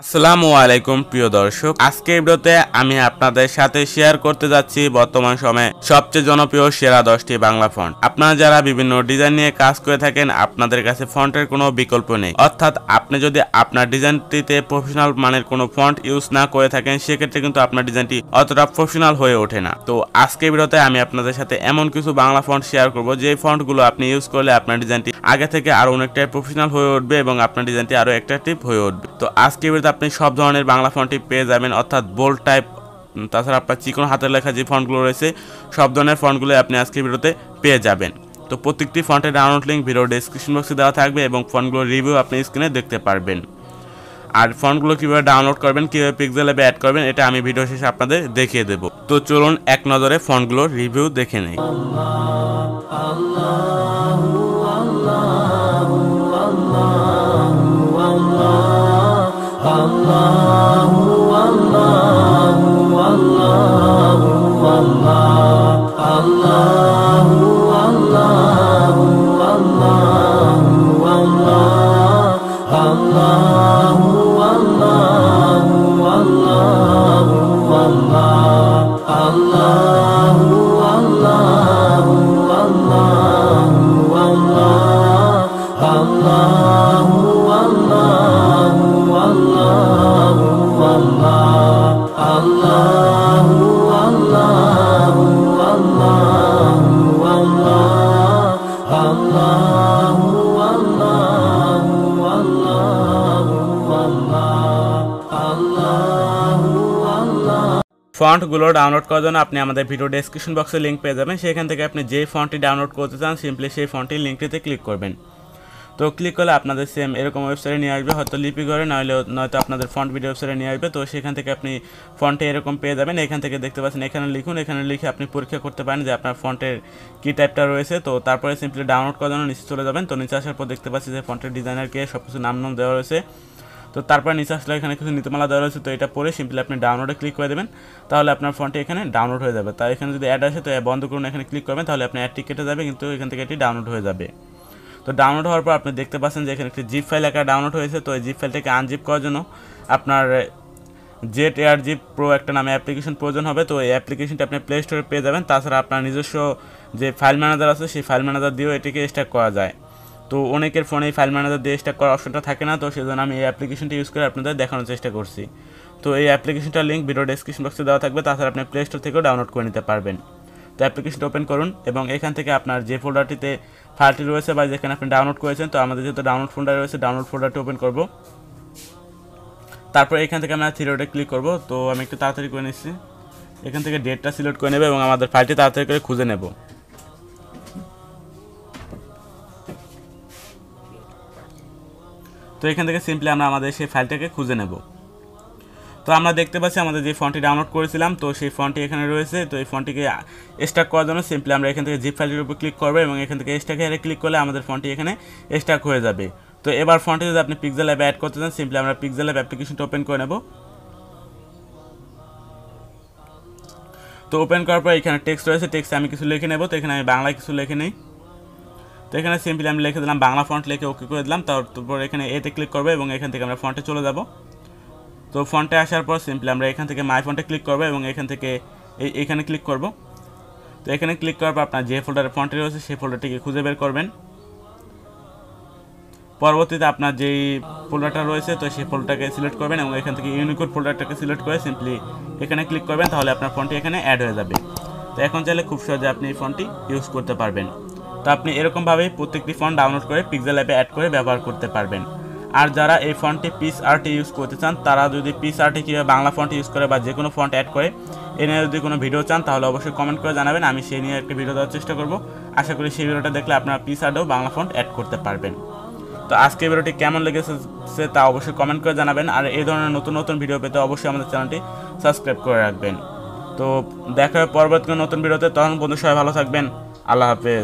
আসসালামু আলাইকুম প্রিয় দর্শক, আজকের ভিডিওতে আমি আপনাদের সাথে শেয়ার করতে যাচ্ছি বর্তমান সময়ে সবচেয়ে জনপ্রিয় সেরা 10টি বাংলা ফন্ট। আপনারা যারা বিভিন্ন ডিজাইন নিয়ে কাজ করে থাকেন, আপনাদের কাছে ফন্টের কোনো বিকল্প নেই। অর্থাৎ আপনি যদি আপনার ডিজাইনটিতে প্রফেশনাল মানের কোনো ফন্ট ইউজ না করে থাকেন, সেক্ষেত্রে কিন্তু আপনার ডিজাইনটি অতটা প্রফেশনাল হয়ে ওঠে না। তো আজকের ভিডিওতে আমি আপনাদের সাথে এমন কিছু বাংলা ফন্ট শেয়ার করব, যে ফন্টগুলো আপনি ইউজ করলে আপনার ডিজাইনটি আগে থেকে আরো অনেকটাই প্রফেশনাল হয়ে উঠবে এবং আপনার ডিজাইনটি আরো অ্যাট্রাকটিভ হয়ে উঠবে। তো আজকের ভিডিওতে আপনি সব ধরনের বাংলা ফন্টই পেয়ে যাবেন, অর্থাৎ বোল্ড টাইপ, তাছাড়া আপনার চিকন হাতের লেখা যে ফন্টগুলো রয়েছে সব ধরনের ফন্টগুলো আপনি আজকের ভিডিওতে পেয়ে যাবেন। তো প্রত্যেকটি ফন্টের ডাউনলোড লিঙ্ক ভিডিও ডেসক্রিপশন বক্সে দেওয়া থাকবে এবং ফন্টগুলোর রিভিউ আপনি স্ক্রিনে দেখতে পারবেন। আর ফন্টগুলো কীভাবে ডাউনলোড করবেন, কীভাবে পিক্সেল অ্যাপে অ্যাড করবেন, এটা আমি ভিডিও শেষে আপনাদের দেখিয়ে দেবো। তো চলুন এক নজরে ফন্টগুলোর রিভিউ দেখে নেই। ফন্টগুলো ডাউনলোড করার জন্য আপনি আমাদের ভিডিও ডেসক্রিপশন বক্সে লিঙ্ক পেয়ে যাবেন। সেখান থেকে আপনি যে ফন্টটি ডাউনলোড করতে চান, সিম্পলি সেই ফন্টটির লিঙ্কটিতে ক্লিক করবেন। তো ক্লিক করলে আপনাদের সেম এরকম ওয়েবসাইটে নিয়ে আসবে, হয়তো লিপিঘরে নয়তো আপনাদের ফন্টবড ওয়েবসাইটে নিয়ে আসবে। তো সেখান থেকে আপনি ফন্টে এরকম পেয়ে যাবেন। এখান থেকে দেখতে পাচ্ছেন, এখানে লিখুন, এখানে লিখে আপনি পরীক্ষা করতে পারেন যে আপনার ফন্টের কী টাইপটা রয়েছে। তো তারপরে সিম্পলি ডাউনলোড করার জন্য নিচে চলে যাবেন। তো নিচে আসার পর দেখতে পাচ্ছি যে ফন্টের ডিজাইনারকে সব কিছু নাম দেওয়া রয়েছে। তো তারপর নিচে আসলে এখানে কিছু নীতিমালা দেওয়া রয়েছে। তো এটা পরে সিম্পলি আপনি ডাউনলোডে ক্লিক করে দেবেন, তাহলে আপনার ফন্টে এখানে ডাউনলোড হয়ে যাবে। তাই এখানে যদি অ্যাড আসে তো বন্ধ করুন, এখানে ক্লিক করবেন, তাহলে আপনি অ্যাডটি কেটে যাবে, কিন্তু এখান থেকে এটি ডাউনলোড হয়ে যাবে। তো ডাউনলোড হওয়ার পর আপনি দেখতে পাচ্ছেন যে এখানে একটি জিপ ফাইল আকারে ডাউনলোড হয়েছে। তো এই জিপ ফাইলটাকে আনজিপ করার জন্য আপনার জেট এয়ার জিপ প্রো একটা নামে অ্যাপ্লিকেশন প্রয়োজন হবে। তো এই অ্যাপ্লিকেশনটা আপনি প্লে স্টোরে পেয়ে যাবেন। তাছাড়া আপনার নিজস্ব যে ফাইল ম্যানেজার আছে, সেই ফাইল ম্যানেজার দিয়েও এটিকে স্ট্যাক করা যায়। তো অনেকের ফোনে এই ফাইল ম্যানেজার দিয়ে স্ট্যাক করার অপশনটা থাকে না, তো সেজন্য আমি এই অ্যাপ্লিকেশনটা ইউজ করে আপনাদের দেখানোর চেষ্টা করছি। তো এই অ্যাপ্লিকেশনটার লিঙ্ক ভিডিও ডেসক্রিপশন বক্সে দেওয়া থাকবে, তাছাড়া আপনি প্লে স্টোর থেকেও ডাউনলোড করে নিতে পারবেন। তো অ্যাপ্লিকেশনটা ওপেন করুন এবং এখান থেকে আপনার যে ফোল্ডারটিতে ফাইলটি রয়েছে বা যেখানে আপনি ডাউনলোড করেছেন, তো আমাদের যেহেতু ডাউনলোড ফোল্ডার রয়েছে, ডাউনলোড ফোল্ডারটি ওপেন করব। তারপর এখান থেকে আমরা থ্রি ডটে ক্লিক করব। তো আমি একটু তাড়াতাড়ি করে নিচ্ছি, এখান থেকে ডেটটা সিলেক্ট করে নেব এবং আমাদের ফাইলটি তাড়াতাড়ি করে খুঁজে নেব। তো এখান থেকে সিম্পলি আমরা আমাদের সেই ফাইলটাকে খুঁজে নেব। তো আমরা দেখতে পাচ্ছি আমাদের যে ফন্টটি ডাউনলোড করেছিলাম, তো সেই ফন্টটি এখানে রয়েছে। তো এই ফন্টটিকে স্ট্যাক করার জন্য সিম্পলি আমরা এখান থেকে জিপ ফাইলটির উপর ক্লিক করবো এবং এখান থেকে স্ট্যাক হেয়ারে ক্লিক করলে আমাদের ফন্টটি এখানে স্ট্যাক হয়ে যাবে। তো এবার ফন্টে যদি আপনি পিক্সেল অ্যাপে অ্যাড করতে চান, সিম্পলি আমরা পিক্সেল অ্যাপ অ্যাপ্লিকেশনটা ওপেন করে নেব। তো ওপেন করার পর এখানে টেক্সট রয়েছে, টেক্সটে আমি কিছু লিখে নেব। তো এখানে আমি বাংলায় কিছু লিখে নিই। তো এখানে সিম্পলি আমি লিখে দিলাম বাংলা ফন্ট, লিখে ওকে করে দিলাম। তারপর এখানে এতে ক্লিক করবো এবং এখান থেকে আমরা ফন্টে চলে যাব। তো ফন্টে আসার পর সিম্পলি আমরা এখান থেকে মাই ফন্টে ক্লিক করবো এবং এখান থেকে এখানে ক্লিক করব। তো এখানে ক্লিক করার পর আপনার যে ফোল্ডারে ফন্টটি রয়েছে সেই ফোল্ডারটিকে খুঁজে বের করবেন। পরবর্তীতে আপনার যেই ফোল্ডারটা রয়েছে, তো সেই ফোল্ডারটাকে সিলেক্ট করবেন এবং এখান থেকে ইউনিকোড ফোল্ডারটাকে সিলেক্ট করে সিম্পলি এখানে ক্লিক করবেন, তাহলে আপনার ফন্টটি এখানে অ্যাড হয়ে যাবে। তো এখন চাইলে খুব সহজে আপনি এই ফন্টটি ইউজ করতে পারবেন। তো আপনি এরকমভাবেই প্রত্যেকটি ফন্ট ডাউনলোড করে পিক্সেল অ্যাপে অ্যাড করে ব্যবহার করতে পারবেন। আর যারা এই ফন্টটি পিস আর্টে ইউজ করতে চান, তারা যদি পিস আর্টে কীভাবে বাংলা ফন্ট ইউজ করে বা যে কোনো ফন্ট অ্যাড করে এ নিয়ে যদি কোনো ভিডিও চান, তাহলে অবশ্যই কমেন্ট করে জানাবেন, আমি সেই নিয়ে একটা ভিডিও দেওয়ার চেষ্টা করব। আশা করি সেই ভিডিওটা দেখলে আপনারা পিস আর্টেও বাংলা ফন্ট অ্যাড করতে পারবেন। তো আজকে ভিডিওটি কেমন লেগেছে তা অবশ্যই কমেন্ট করে জানাবেন। আর এই ধরনের নতুন নতুন ভিডিও পেতে অবশ্যই আমাদের চ্যানেলটি সাবস্ক্রাইব করে রাখবেন। তো দেখা হবে পরবর্তী নতুন ভিডিওতে, তখন বন্ধু সবাই ভালো থাকবেন। আল্লাহ হাফেজ।